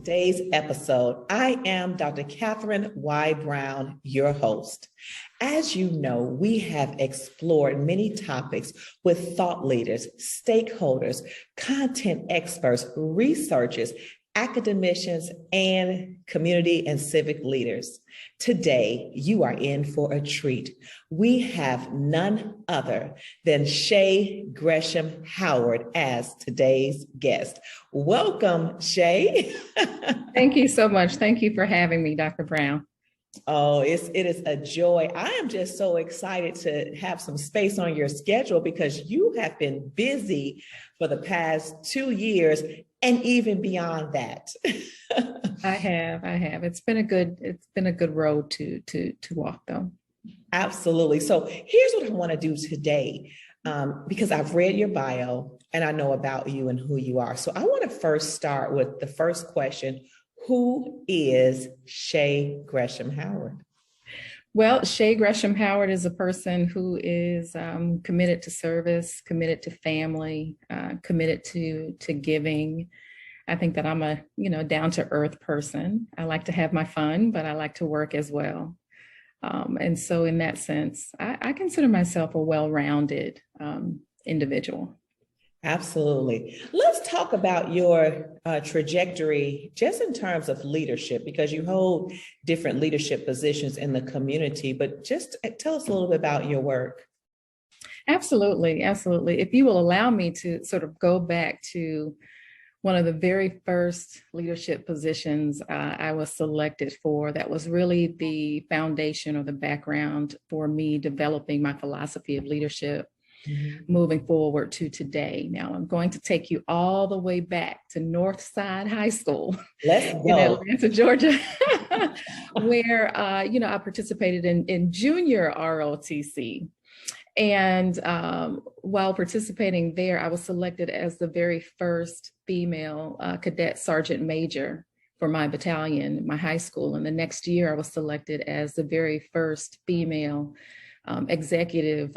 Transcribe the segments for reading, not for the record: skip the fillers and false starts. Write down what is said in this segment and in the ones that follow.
today's episode. I am Dr. Katherine Y. Brown, your host. As you know, we have explored many topics with thought leaders, stakeholders, content experts, researchers, academicians, and community and civic leaders. Today, you are in for a treat. We have none other than Shay Gresham Howard as today's guest. Welcome, Shay. Thank you so much. Thank you for having me, Dr. Brown. Oh, it is a joy. I am just so excited to have some space on your schedule because you have been busy for the past 2 years and even beyond that. I have. It's been a good road to walk though. Absolutely. So here's what I want to do today, because I've read your bio and I know about you and who you are. So I want to first start with the first question. Who is Shay Gresham Howard? Well, Shay Gresham Howard is a person who is committed to service, committed to family, committed to giving. I think that I'm a down to earth person. I like to have my fun, but I like to work as well. And so in that sense, I consider myself a well-rounded individual. Absolutely. Let's talk about your trajectory just in terms of leadership, because you hold different leadership positions in the community, but just tell us a little bit about your work. Absolutely. Absolutely. If you will allow me to sort of go back to one of the very first leadership positions I was selected for, that was really the foundation or the background for me developing my philosophy of leadership. Moving forward to today. Now, I'm going to take you all the way back to Northside High School in Atlanta, Georgia, where, I participated in junior ROTC. And while participating there, I was selected as the very first female cadet sergeant major for my battalion, my high school. And the next year, I was selected as the very first female executive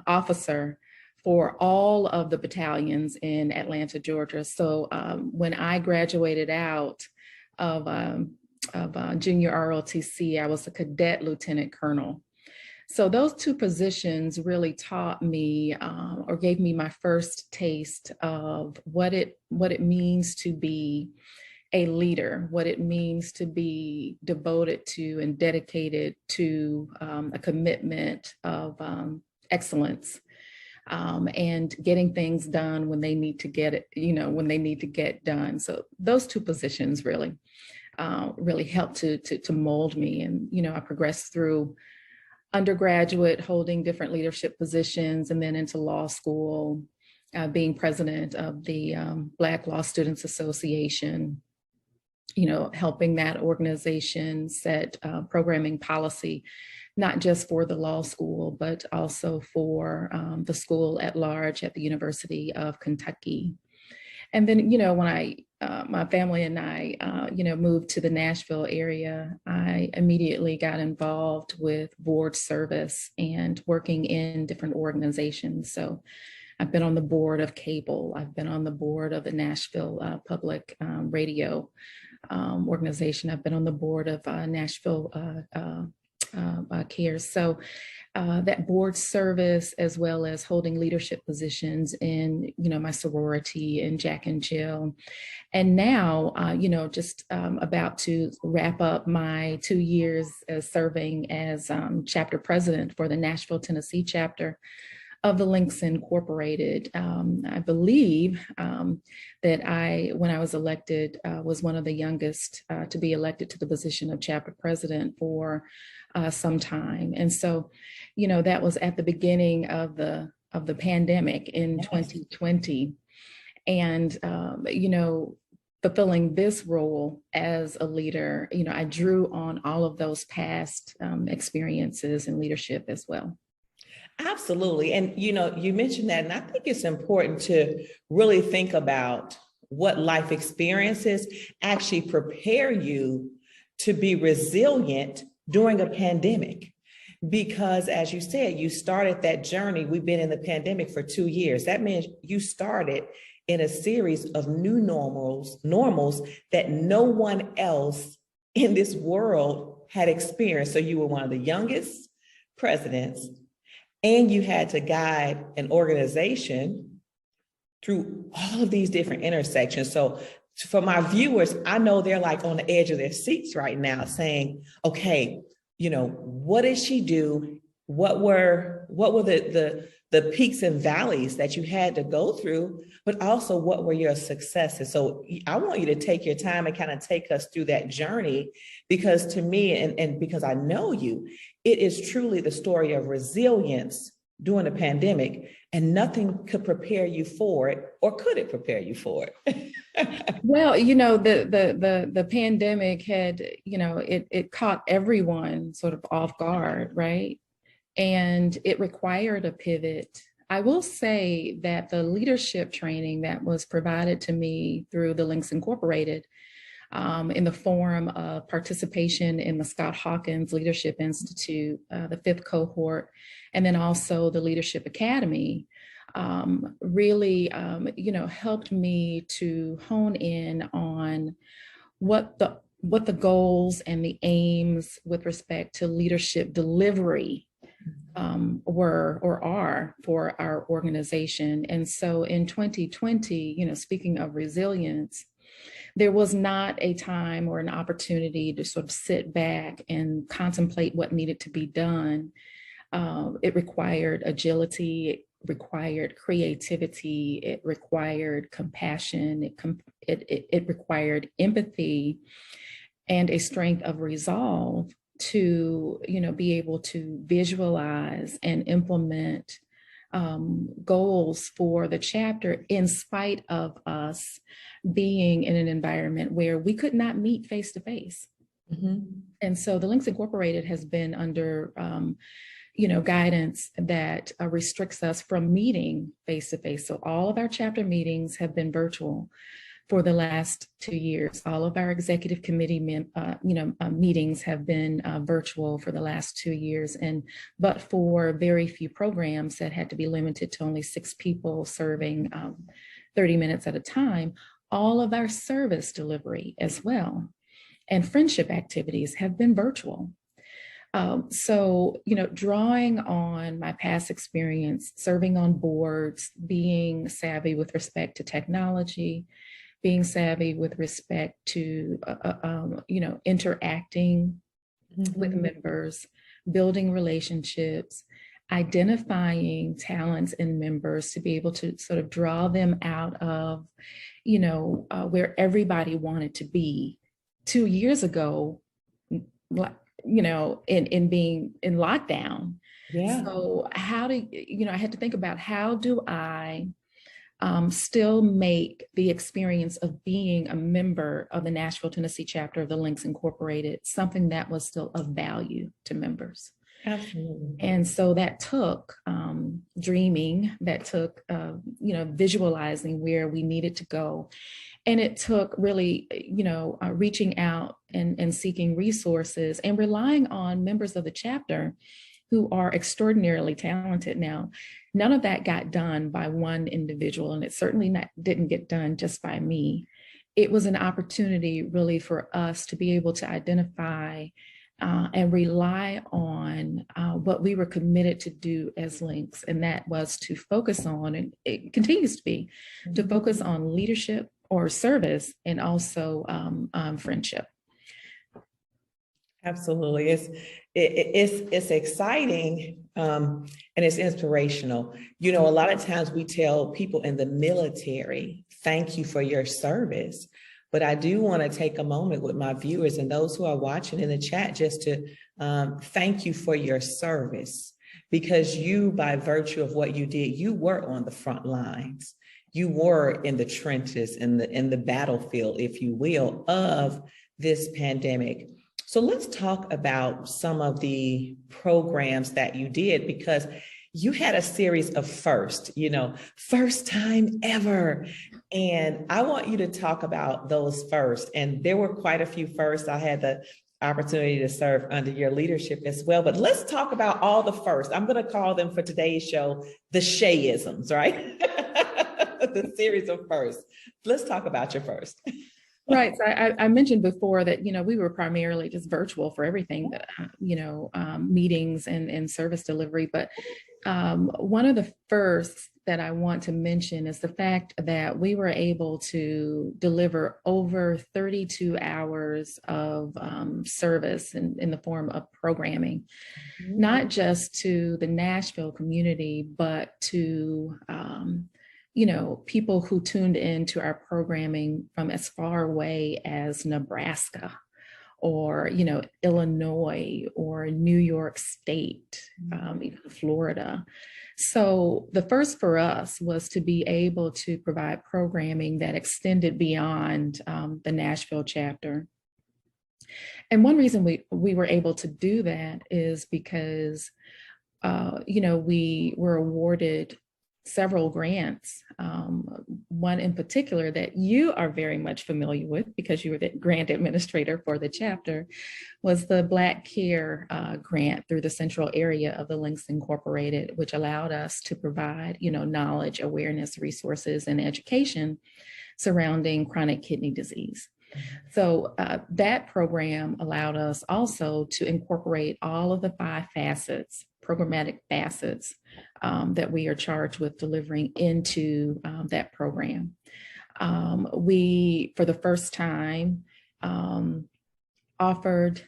officer for all of the battalions in Atlanta, Georgia. So when I graduated out of junior ROTC, I was a cadet lieutenant colonel. So those two positions really taught me or gave me my first taste of what it means to be a leader, what it means to be devoted to and dedicated to a commitment of excellence and getting things done when they need to get it, when they need to get done. So those two positions really helped to mold me. And, I progressed through undergraduate, holding different leadership positions, and then into law school, being president of the Black Law Students Association, helping that organization set programming policy, not just for the law school, but also for the school at large at the University of Kentucky. And then, when my family and I, moved to the Nashville area, I immediately got involved with board service and working in different organizations. So I've been on the board of cable. I've been on the board of the Nashville Public Radio organization. I've been on the board of Nashville Cares. So that board service, as well as holding leadership positions in, my sorority in Jack and Jill. And now, just about to wrap up my 2 years as serving as chapter president for the Nashville, Tennessee chapter of the Links Incorporated. I believe that when I was elected, was one of the youngest to be elected to the position of chapter president for some time. And so, that was at the beginning of the pandemic in 2020. And, fulfilling this role as a leader, I drew on all of those past experiences in leadership as well. Absolutely. And, you mentioned that, and I think it's important to really think about what life experiences actually prepare you to be resilient during a pandemic. Because as you said, you started that journey. We've been in the pandemic for 2 years. That means you started in a series of new normals that no one else in this world had experienced. So you were one of the youngest presidents, and you had to guide an organization through all of these different intersections. So for my viewers, I know they're like on the edge of their seats right now saying, okay, what did she do? What were the peaks and valleys that you had to go through, but also what were your successes? So I want you to take your time and kind of take us through that journey, because to me, and because I know you, it is truly the story of resilience during the pandemic, and nothing could prepare you for it, or could it prepare you for it? Well, the pandemic had, it caught everyone sort of off guard, right? And it required a pivot. I will say that the leadership training that was provided to me through the Links Incorporated, in the form of participation in the Scott Hawkins Leadership Institute, the 5th cohort, and then also the Leadership Academy, really, helped me to hone in on what the goals and the aims with respect to leadership delivery were or are for our organization. And so in 2020, speaking of resilience, there was not a time or an opportunity to sort of sit back and contemplate what needed to be done. It required agility, it required creativity, it required compassion, it required empathy, and a strength of resolve to, be able to visualize and implement goals for the chapter, in spite of us being in an environment where we could not meet face to face. And so the Links Incorporated has been under, guidance that restricts us from meeting face to face. So all of our chapter meetings have been virtual for the last 2 years. All of our executive committee meetings have been virtual for the last 2 years. But for very few programs that had to be limited to only 6 people serving 30 minutes at a time, all of our service delivery as well and friendship activities have been virtual. So, drawing on my past experience, serving on boards, being savvy with respect to technology, being savvy with respect to, interacting with members, building relationships, identifying talents in members to be able to sort of draw them out of, where everybody wanted to be 2 years ago, in being in lockdown. Yeah. So how do, I had to think about, how do I still make the experience of being a member of the Nashville, Tennessee chapter of the Links Incorporated something that was still of value to members? Absolutely. And so that took dreaming, that took, visualizing where we needed to go. And it took really, reaching out and seeking resources and relying on members of the chapter who are extraordinarily talented. Now, none of that got done by one individual, and it certainly didn't get done just by me. It was an opportunity really for us to be able to identify and rely on what we were committed to do as Links, and that was to focus on, and it continues to be, to focus on leadership or service, and also friendship. Absolutely. It's exciting and it's inspirational. A lot of times we tell people in the military, thank you for your service. But I do want to take a moment with my viewers and those who are watching in the chat just to thank you for your service, because you, by virtue of what you did, you were on the front lines. You were in the trenches, in the battlefield, if you will, of this pandemic. So let's talk about some of the programs that you did, because you had a series of first time ever. And I want you to talk about those first. And there were quite a few firsts. I had the opportunity to serve under your leadership as well. But let's talk about all the first. I'm going to call them for today's show the Shayisms, right? the series of firsts. Let's talk about your first. Right. So I mentioned before that, we were primarily just virtual for everything that, meetings and service delivery. But one of the firsts that I want to mention is the fact that we were able to deliver over 32 hours of service in the form of programming, not just to the Nashville community, but to people who tuned into our programming from as far away as Nebraska or, Illinois or New York State, even Florida. So the first for us was to be able to provide programming that extended beyond the Nashville chapter. And one reason we were able to do that is because, we were awarded several grants. One in particular that you are very much familiar with because you were the grant administrator for the chapter was the Black Care grant through the central area of the Links Incorporated, which allowed us to provide, knowledge, awareness, resources, and education surrounding chronic kidney disease. So that program allowed us also to incorporate all of the 5 facets, programmatic facets that we are charged with delivering into that program. We, for the first time, offered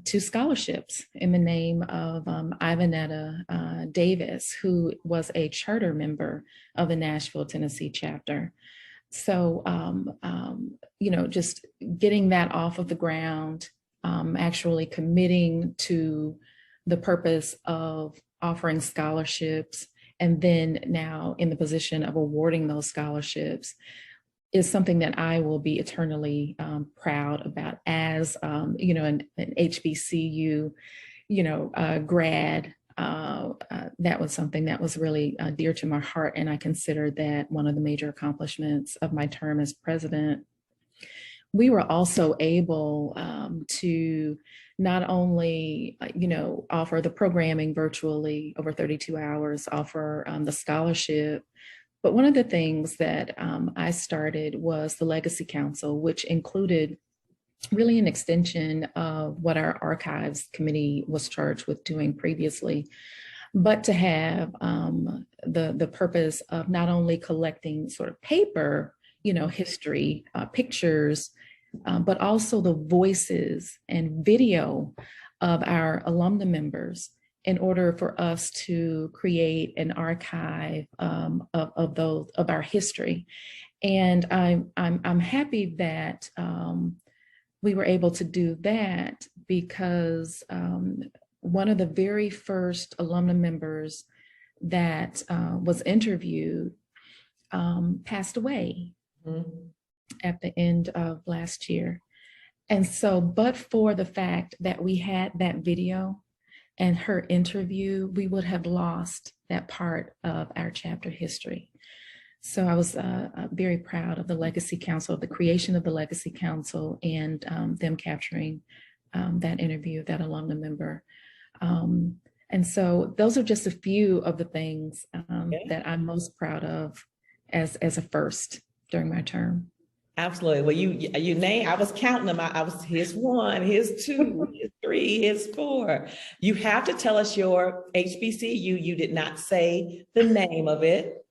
2 scholarships in the name of Ivanetta Davis, who was a charter member of the Nashville, Tennessee chapter. So, just getting that off of the ground, actually committing to the purpose of offering scholarships, and then now in the position of awarding those scholarships is something that I will be eternally proud about as, an HBCU, grad. That was something that was really dear to my heart, and I considered that one of the major accomplishments of my term as president. We were also able to not only, offer the programming virtually over 32 hours, offer the scholarship, but one of the things that I started was the Legacy Council, which included really an extension of what our archives committee was charged with doing previously, but to have the purpose of not only collecting sort of paper, history, pictures, but also the voices and video of our alumni members in order for us to create an archive of our history. And I'm happy that we were able to do that because one of the very first alumni members that was interviewed passed away at the end of last year. And so, but for the fact that we had that video and her interview, we would have lost that part of our chapter history. So I was very proud of the Legacy Council, of the creation of the Legacy Council, and them capturing that interview of that alumni member. And so those are just a few of the things that I'm most proud of as a first during my term. Absolutely. Well, you name, I was counting them. I was, here's 1, here's 2, here's 3, here's 4. You have to tell us your HBCU. You did not say the name of it.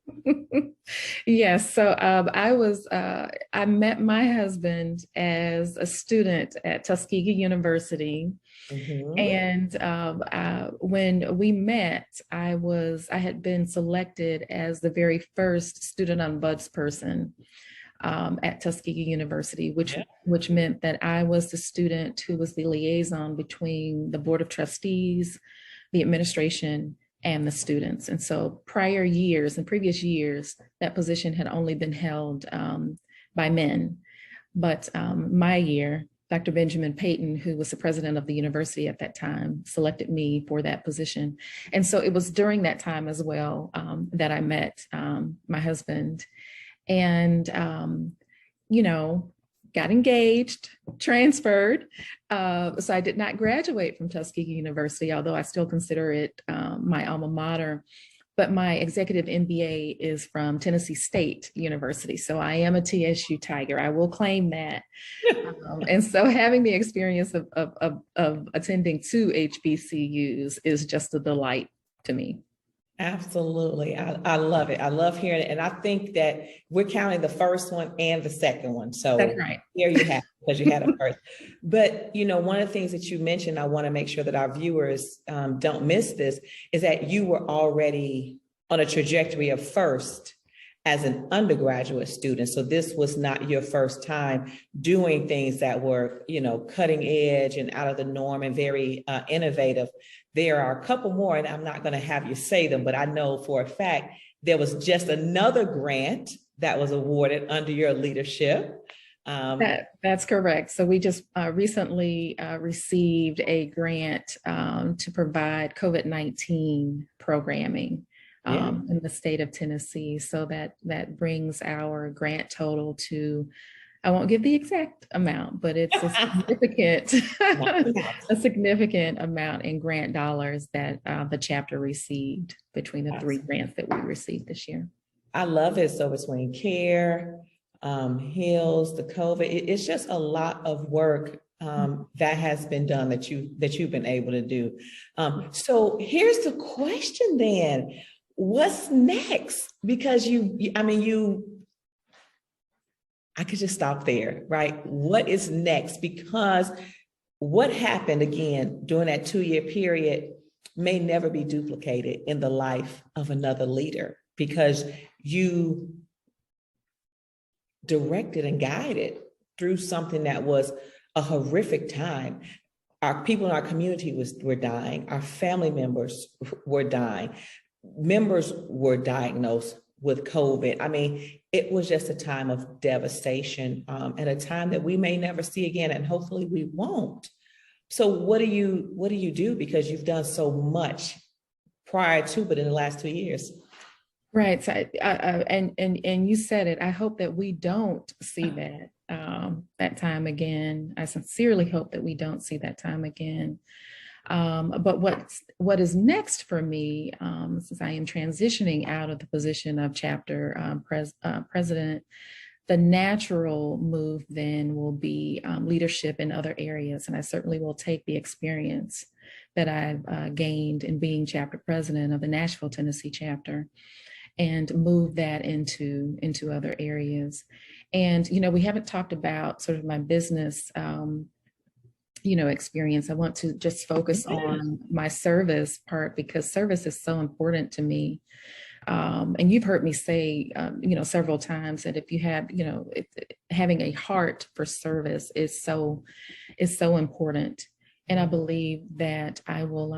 Yes. So I met my husband as a student at Tuskegee University. And when we met, I had been selected as the very first student ombudsperson at Tuskegee University, which meant that I was the student who was the liaison between the Board of Trustees, the administration, and the students. And so in previous years, that position had only been held by men. But my year, Dr. Benjamin Payton, who was the president of the university at that time, selected me for that position. And so it was during that time as well that I met my husband and, got engaged, transferred. So I did not graduate from Tuskegee University, although I still consider it my alma mater. but my executive MBA is from Tennessee State University. So I am a TSU Tiger. I will claim that. And so having the experience of attending two HBCUs is just a delight to me. Absolutely. I love it. I love hearing it. And I think that we're counting the first one and the second one. So that's right. Here you have, because you had a first. But, one of the things that you mentioned, I want to make sure that our viewers don't miss this, is that you were already on a trajectory of first as an undergraduate student. So this was not your first time doing things that were, cutting edge and out of the norm and very innovative. There are a couple more, and I'm not going to have you say them, but I know for a fact there was just another grant that was awarded under your leadership. That's correct. So we just recently received a grant to provide COVID-19 programming in the state of Tennessee. So that brings our grant total to, I won't give the exact amount, but it's a significant, a significant amount in grant dollars that the chapter received between the three grants that we received this year. I love it. So between CARE, HEALS, the COVID, it's just a lot of work that has been done that you've been able to do. So here's the question then. What's next? Because I could just stop there, right? What is next? Because what happened again during that 2-year period may never be duplicated in the life of another leader, because you directed and guided through something that was a horrific time. Our people in our community were dying. Our family members were dying. Members were diagnosed with COVID. I mean, it was just a time of devastation and a time that we may never see again, and hopefully we won't. So what do you do? Because you've done so much prior to, but in the last 2 years. Right. So, and you said it. I hope that we don't see that time again. I sincerely hope that we don't see that time again. But what is next for me, since I am transitioning out of the position of chapter president, the natural move then will be leadership in other areas. And I certainly will take the experience that I've gained in being chapter president of the Nashville, Tennessee chapter, and move that into other areas. And, we haven't talked about sort of my business experience. I want to just focus on my service part, because service is so important to me. And you've heard me say, several times that if you have, having a heart for service is so important. And I believe that I will,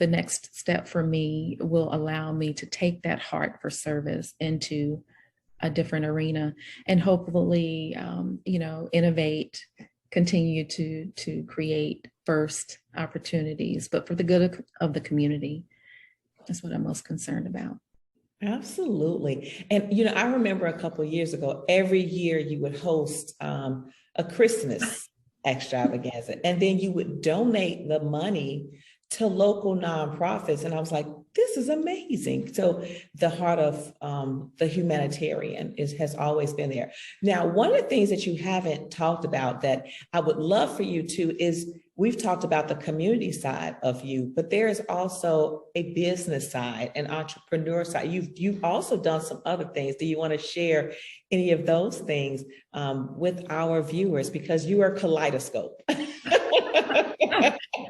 the next step for me will allow me to take that heart for service into a different arena and hopefully, innovate, continue to create first opportunities, but for the good of the community. That's what I'm most concerned about. Absolutely. And, I remember a couple of years ago, every year you would host a Christmas extravaganza, and then you would donate the money to local nonprofits. And I was like, this is amazing. So the heart of the humanitarian has always been there. Now, one of the things that you haven't talked about that I would love for you to is, we've talked about the community side of you, but there is also a business side, an entrepreneur side. You've also done some other things. Do you want to share any of those things with our viewers? Because you are a kaleidoscope.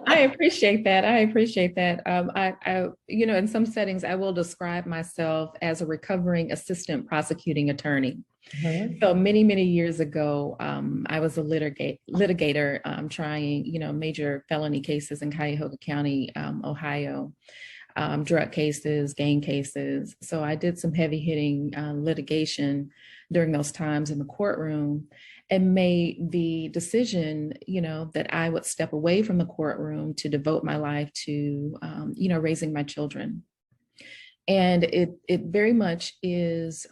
I appreciate that. I in some settings, I will describe myself as a recovering assistant prosecuting attorney. Mm-hmm. So many years ago, I was a litigator trying, major felony cases in Cuyahoga County, Ohio, drug cases, gang cases. So I did some heavy hitting litigation during those times in the courtroom, and made the decision, that I would step away from the courtroom to devote my life to, raising my children. And it very much is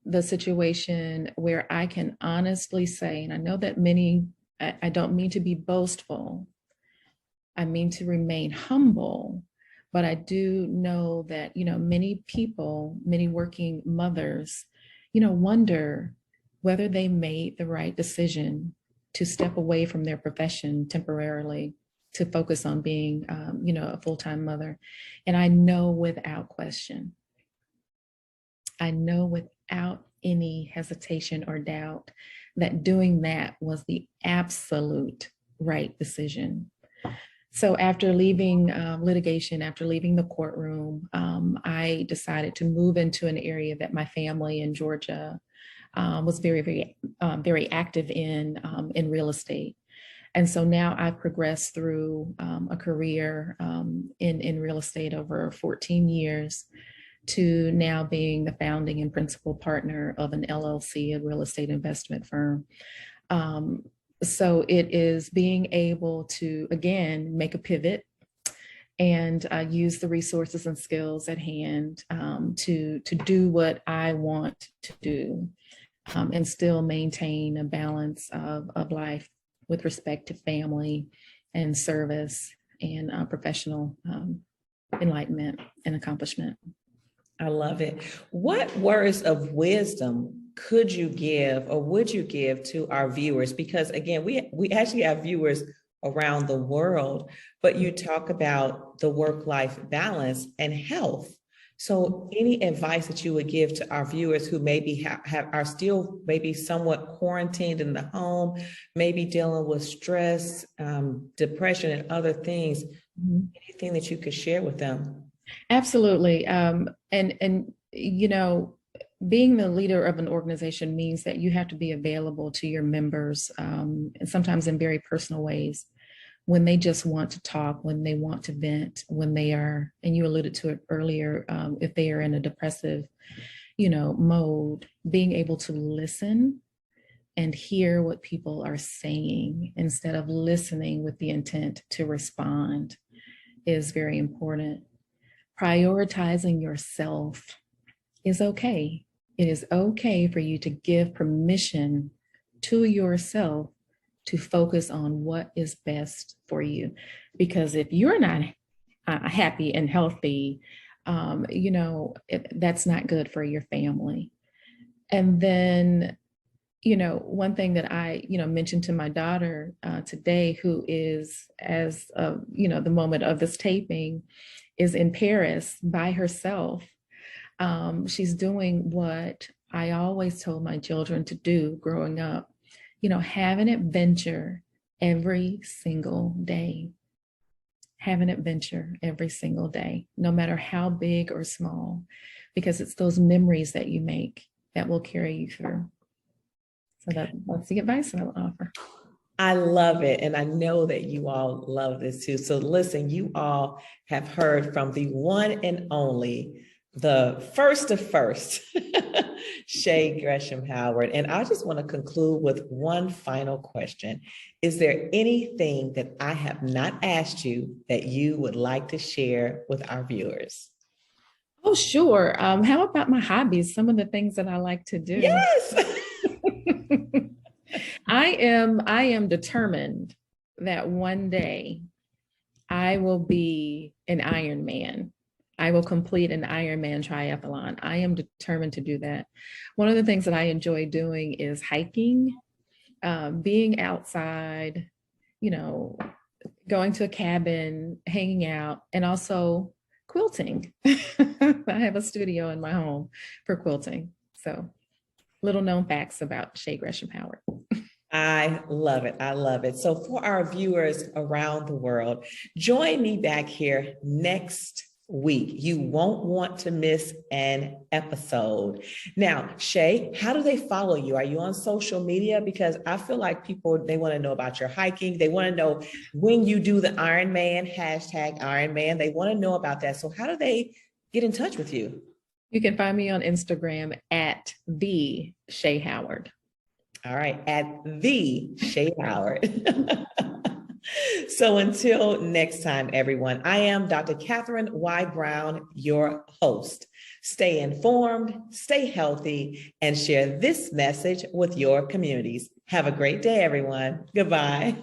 the situation where I can honestly say, and I know that I don't mean to be boastful, I mean to remain humble, But I do know that, many people, many working mothers, wonder whether they made the right decision to step away from their profession temporarily to focus on being, a full-time mother. And I know without question, I know without any hesitation or doubt that doing that was the absolute right decision. So after leaving litigation, after leaving the courtroom, I decided to move into an area that my family in Georgia was very active in real estate. And so now I've progressed through a career in real estate over 14 years to now being the founding and principal partner of an LLC, a real estate investment firm. So it is being able to, again, make a pivot and use the resources and skills at hand to do what I want to do and still maintain a balance of life with respect to family and service and professional enlightenment and accomplishment. I love it. What words of wisdom could you give or would you give to our viewers? Because again, we actually have viewers around the world, but you talk about the work-life balance and health. So any advice that you would give to our viewers who maybe are still maybe somewhat quarantined in the home, maybe dealing with stress, depression, and other things, anything that you could share with them? Absolutely. And being the leader of an organization means that you have to be available to your members, and sometimes in very personal ways, when they just want to talk, when they want to vent, when they are, and you alluded to it earlier, if they are in a depressive, mode, being able to listen and hear what people are saying instead of listening with the intent to respond is very important. Prioritizing yourself is okay. It is okay for you to give permission to yourself to focus on what is best for you. Because if you're not happy and healthy, that's not good for your family. And then, one thing that I, mentioned to my daughter today, who is, as the moment of this taping, is in Paris by herself. She's doing what I always told my children to do growing up, have an adventure every single day. Have an adventure every single day, no matter how big or small, because it's those memories that you make that will carry you through. So that's the advice that I will offer. I love it. And I know that you all love this too. So listen, you all have heard from the one and only, the first of first, Shay Gresham Howard. And I just want to conclude with one final question. Is there anything that I have not asked you that you would like to share with our viewers? Oh, sure. How about my hobbies? Some of the things that I like to do. Yes. I am determined that one day I will be an Ironman. I will complete an Ironman triathlon. I am determined to do that. One of the things that I enjoy doing is hiking, being outside, going to a cabin, hanging out, and also quilting. I have a studio in my home for quilting. So little known facts about Shay Gresham Howard. I love it. I love it. So for our viewers around the world, join me back here next week. You won't want to miss an episode. Now, Shay, how do they follow you? Are you on social media? Because I feel like people, they want to know about your hiking. They want to know when you do the Ironman, #Ironman. They want to know about that. So how do they get in touch with you? You can find me on Instagram at the Shay Howard. All right, at the Shay Howard. So until next time, everyone, I am Dr. Katherine Y. Brown, your host. Stay informed, stay healthy, and share this message with your communities. Have a great day, everyone. Goodbye.